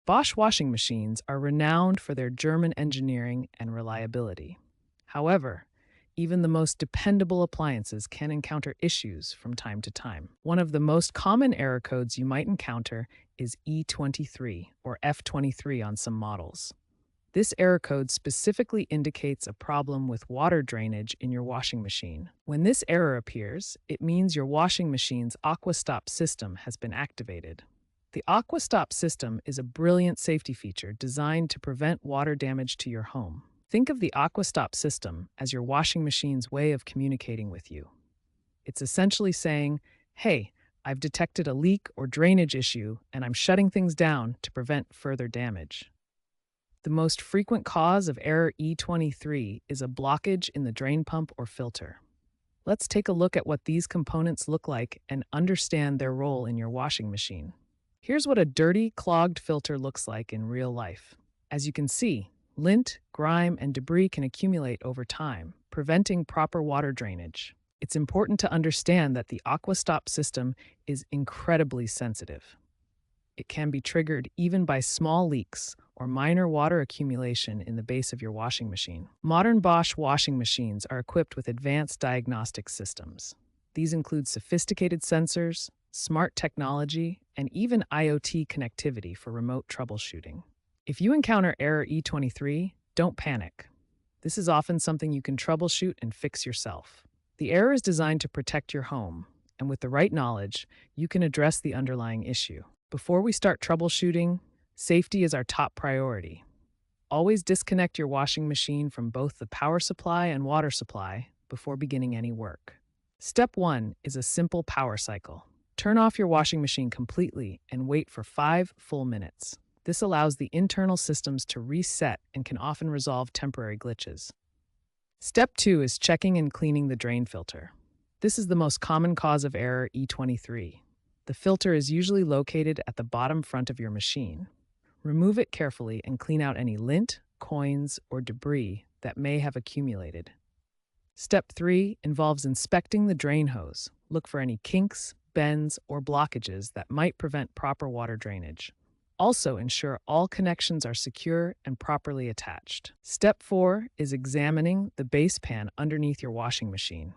Bosch washing machines are renowned for their German engineering and reliability. However, even the most dependable appliances can encounter issues from time to time. One of the most common error codes you might encounter is E23 or F23 on some models. This error code specifically indicates a problem with water drainage in your washing machine. When this error appears, it means your washing machine's AquaStop system has been activated. The AquaStop system is a brilliant safety feature designed to prevent water damage to your home. Think of the AquaStop system as your washing machine's way of communicating with you. It's essentially saying, "Hey, I've detected a leak or drainage issue, and I'm shutting things down to prevent further damage." The most frequent cause of error E23 is a blockage in the drain pump or filter. Let's take a look at what these components look like and understand their role in your washing machine. Here's what a dirty, clogged filter looks like in real life. As you can see, lint, grime, and debris can accumulate over time, preventing proper water drainage. It's important to understand that the AquaStop system is incredibly sensitive. It can be triggered even by small leaks or minor water accumulation in the base of your washing machine. Modern Bosch washing machines are equipped with advanced diagnostic systems. These include sophisticated sensors, smart technology, and even IoT connectivity for remote troubleshooting. If you encounter error E23, don't panic. This is often something you can troubleshoot and fix yourself. The error is designed to protect your home, and with the right knowledge, you can address the underlying issue. Before we start troubleshooting, safety is our top priority. Always disconnect your washing machine from both the power supply and water supply before beginning any work. Step 1 is a simple power cycle. Turn off your washing machine completely and wait for 5 full minutes. This allows the internal systems to reset and can often resolve temporary glitches. Step 2 is checking and cleaning the drain filter. This is the most common cause of error E23. The filter is usually located at the bottom front of your machine. Remove it carefully and clean out any lint, coins, or debris that may have accumulated. Step 3 involves inspecting the drain hose. Look for any kinks, bends, or blockages that might prevent proper water drainage. Also, ensure all connections are secure and properly attached. Step 4 is examining the base pan underneath your washing machine.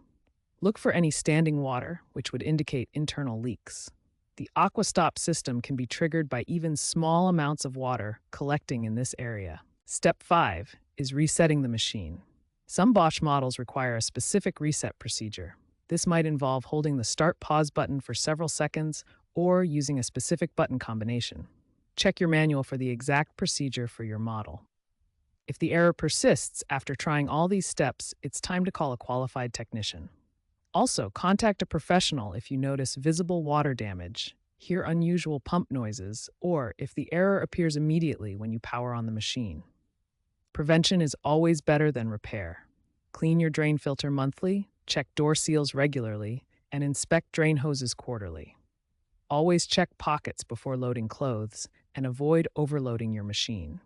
Look for any standing water, which would indicate internal leaks. The AquaStop system can be triggered by even small amounts of water collecting in this area. Step 5 is resetting the machine. Some Bosch models require a specific reset procedure. This might involve holding the start-pause button for several seconds or using a specific button combination. Check your manual for the exact procedure for your model. If the error persists after trying all these steps, it's time to call a qualified technician. Also, contact a professional if you notice visible water damage, hear unusual pump noises, or if the error appears immediately when you power on the machine. Prevention is always better than repair. Clean your drain filter monthly, check door seals regularly, and inspect drain hoses quarterly. Always check pockets before loading clothes and avoid overloading your machine.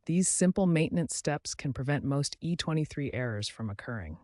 These simple maintenance steps can prevent most E23 errors from occurring.